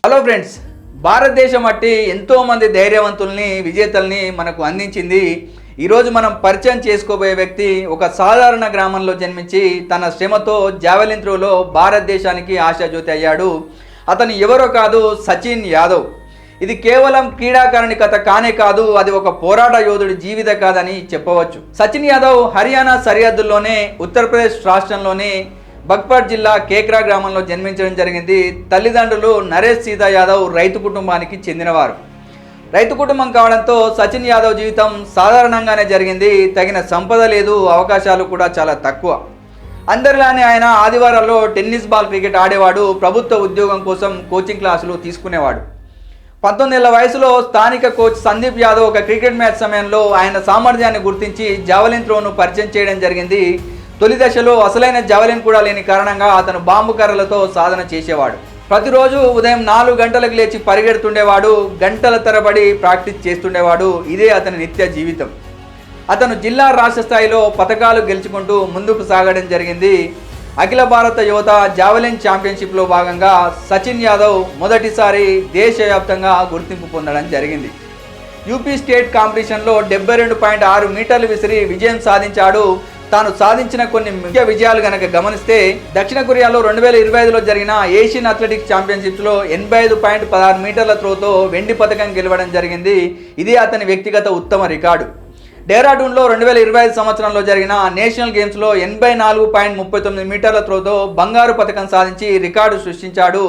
Hello friends, భారతదేశం అట్టి ఎంతో మంది ధైర్యవంతుల్ని విజేతల్ని మనకు అందించింది. ఈరోజు మనం పరిచయం చేసుకోబోయే వ్యక్తి ఒక సాధారణ గ్రామంలో జన్మించి తన శ్రమతో జావెలిన్ త్రోలో భారతదేశానికి ఆశాజ్యోతి అయ్యాడు. అతను ఎవరో కాదు, సచిన్ యాదవ్. ఇది కేవలం క్రీడాకారుని కథ కానే కాదు, అది ఒక పోరాట యోధుడి జీవిత కథ అని చెప్పవచ్చు. సచిన్ యాదవ్ హర్యానా సరిహద్దుల్లోనే ఉత్తరప్రదేశ్ రాష్ట్రంలోని బగ్పట్ జిల్లా కేక్రా గ్రామంలో జన్మించడం జరిగింది. తల్లిదండ్రులు నరేష్ సీతా యాదవ్ రైతు కుటుంబానికి చెందినవారు. రైతు కుటుంబం కావడంతో సచిన్ యాదవ్ జీవితం సాధారణంగానే జరిగింది. తగిన సంపద లేదు, అవకాశాలు కూడా చాలా తక్కువ. అందరిలానే ఆయన ఆదివారాల్లో టెన్నిస్ బాల్ క్రికెట్ ఆడేవాడు. ప్రభుత్వ ఉద్యోగం కోసం కోచింగ్ క్లాసులు తీసుకునేవాడు. 19 ఏళ్ల వయసులో స్థానిక కోచ్ సందీప్ యాదవ్ ఒక క్రికెట్ మ్యాచ్ సమయంలో ఆయన సామర్థ్యాన్ని గుర్తించి జావెలిన్ త్రోను పరిచయం చేయడం జరిగింది. తొలి దశలో అసలైన జావెలిన్ కూడా లేని కారణంగా అతను బాంబు కర్రలతో సాధన చేసేవాడు. ప్రతిరోజు ఉదయం 4 గంటలకు లేచి పరిగెడుతుండేవాడు. గంటల తరబడి ప్రాక్టీస్ చేస్తుండేవాడు. ఇదే అతని నిత్య జీవితం. అతను జిల్లా రాష్ట్ర స్థాయిలో పథకాలు గెలుచుకుంటూ ముందుకు సాగడం జరిగింది. అఖిల భారత యువత జావెలిన్ ఛాంపియన్షిప్లో భాగంగా సచిన్ యాదవ్ మొదటిసారి దేశవ్యాప్తంగా గుర్తింపు పొందడం జరిగింది. యూపీ స్టేట్ కాంపిటీషన్లో 72.6 మీటర్లు విసిరి విజయం సాధించాడు. తాను సాధించిన కొన్ని ముఖ్య విజయాలు గనక గమనిస్తే, దక్షిణ కొరియాలో 2025లో జరిగిన ఏషియన్ అథ్లెటిక్స్ ఛాంపియన్షిప్లో 85.16 మీటర్ల త్రోతో వెండి పథకం గెలవడం జరిగింది. ఇది అతని వ్యక్తిగత ఉత్తమ రికార్డు. డెహ్రాడూన్లో 2025 సంవత్సరంలో జరిగిన నేషనల్ గేమ్స్లో 84.39 మీటర్ల త్రోతో బంగారు పథకం సాధించి రికార్డు సృష్టించాడు.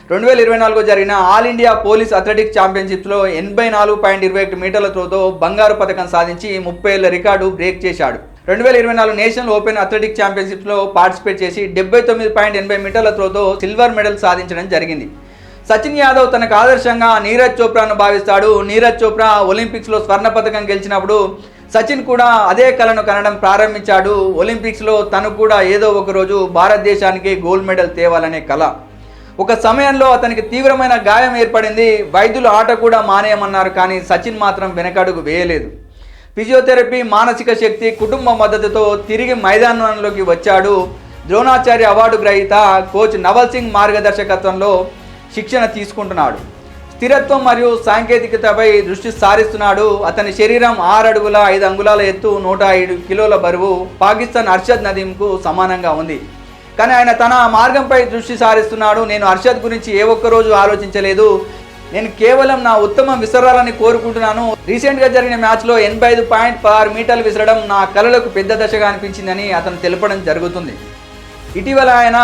2024లో జరిగిన ఆల్ ఇండియా పోలీస్ అథ్లెటిక్స్ ఛాంపియన్షిప్లో 84.21 మీటర్ల త్రోతో బంగారు పథకం సాధించి 30 ఏళ్ల రికార్డు బ్రేక్ చేశాడు. 2024 నేషనల్ ఓపెన్ అథ్లెటిక్స్ ఛాంపియన్షిప్లో పార్టిసిపేట్ చేసి 79.80 మీటర్ల త్రోతో సిల్వర్ మెడల్ సాధించడం జరిగింది. సచిన్ యాదవ్ తనకు ఆదర్శంగా నీరజ్ చోప్రాను భావిస్తాడు. నీరజ్ చోప్రా ఒలింపిక్స్లో స్వర్ణ పథకం గెలిచినప్పుడు సచిన్ కూడా అదే కలను కనడం ప్రారంభించాడు. ఒలింపిక్స్లో తను కూడా ఏదో ఒక రోజు భారతదేశానికి గోల్డ్ మెడల్ తేవాలనే కల. ఒక సమయంలో అతనికి తీవ్రమైన గాయం ఏర్పడింది. వైద్యులు ఆట కూడా మానేయమన్నారు, కానీ సచిన్ మాత్రం వెనకడుగు వేయలేదు. ఫిజియోథెరపీ, మానసిక శక్తి, కుటుంబ మద్దతుతో తిరిగి మైదానంలోకి వచ్చాడు. ద్రోణాచార్య అవార్డు గ్రహీత కోచ్ నవల్ సింగ్ మార్గదర్శకత్వంలో శిక్షణ తీసుకుంటున్నాడు. స్థిరత్వం మరియు సాంకేతికతపై దృష్టి సారిస్తున్నాడు. అతని శరీరం 6 అడుగుల 5 అంగుళాల ఎత్తు, 105 కిలోల బరువు పాకిస్తాన్ అర్షద్ నదీంకు సమానంగా ఉంది. కానీ ఆయన తన మార్గంపై దృష్టి సారిస్తున్నాడు. నేను అర్షద్ గురించి ఏ ఒక్కరోజు ఆలోచించలేదు. నేను కేవలం నా ఉత్తమం విసరాలని కోరుకుంటున్నాను. రీసెంట్గా జరిగిన మ్యాచ్లో 85.16 మీటర్లు విసరడం నా కలలకు పెద్ద దశగా అనిపించిందని అతను తెలపడం జరుగుతుంది. ఇటీవల ఆయన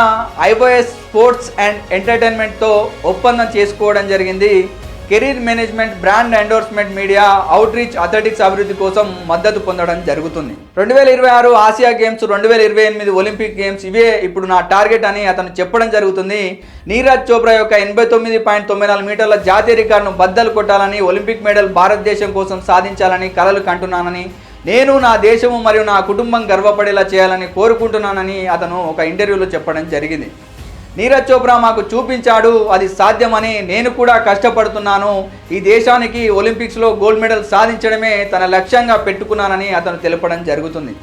ఐఓఎస్ స్పోర్ట్స్ అండ్ ఎంటర్టైన్మెంట్తో ఒప్పందం చేసుకోవడం జరిగింది. Career management, brand endorsement, media outreach, athletics అభివృద్ధి కోసం మద్దతు పొందడం జరుగుతుంది. 2026 ఆసియా గేమ్స్, 2028 ఒలింపిక్ గేమ్స్ ఇవే ఇప్పుడు నా టార్గెట్ అని అతను చెప్పడం జరుగుతుంది. నీరజ్ చోప్రా యొక్క 89.94 మీటర్ల జాతీయ రికార్డును బద్దలు కొట్టాలని, ఒలింపిక్ మెడల్ భారతదేశం కోసం సాధించాలని కలలు కంటున్నానని, నేను నా దేశము మరియు నా కుటుంబం గర్వపడేలా చేయాలని కోరుకుంటున్నానని అతను ఒక ఇంటర్వ్యూలో చెప్పడం జరిగింది. నీరజ్ చోప్రా మాకు చూపించాడు, అది సాధ్యమని. నేను కూడా కష్టపడుతున్నాను. ఈ దేశానికి ఒలింపిక్స్లో గోల్డ్ మెడల్ సాధించడమే తన లక్ష్యంగా పెట్టుకున్నానని అతను తెలపడం జరుగుతుంది.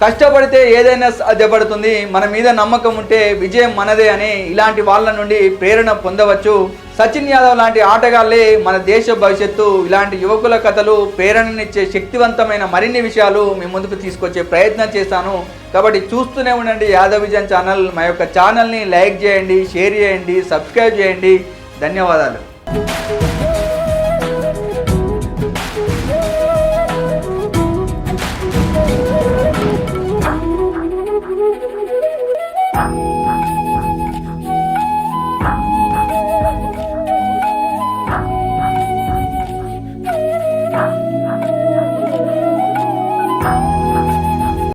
కష్టపడితే ఏదైనా సాధ్యపడుతుంది, మన మీద నమ్మకం ఉంటే విజయం మనదే అని ఇలాంటి వాళ్ళ నుండి ప్రేరణ పొందవచ్చు. సచిన్ యాదవ్ లాంటి ఆటగాళ్ళే మన దేశ భవిష్యత్తు. ఇలాంటి యువకుల కథలు, ప్రేరణనిచ్చే శక్తివంతమైన మరిన్ని విషయాలు మీ ముందుకు తీసుకొచ్చే ప్రయత్నం చేస్తాను. కాబట్టి చూస్తూనే ఉండండి యాదవ్ విజన్ ఛానల్. మా యొక్క ఛానల్ని లైక్ చేయండి, షేర్ చేయండి, సబ్స్క్రైబ్ చేయండి. ధన్యవాదాలు.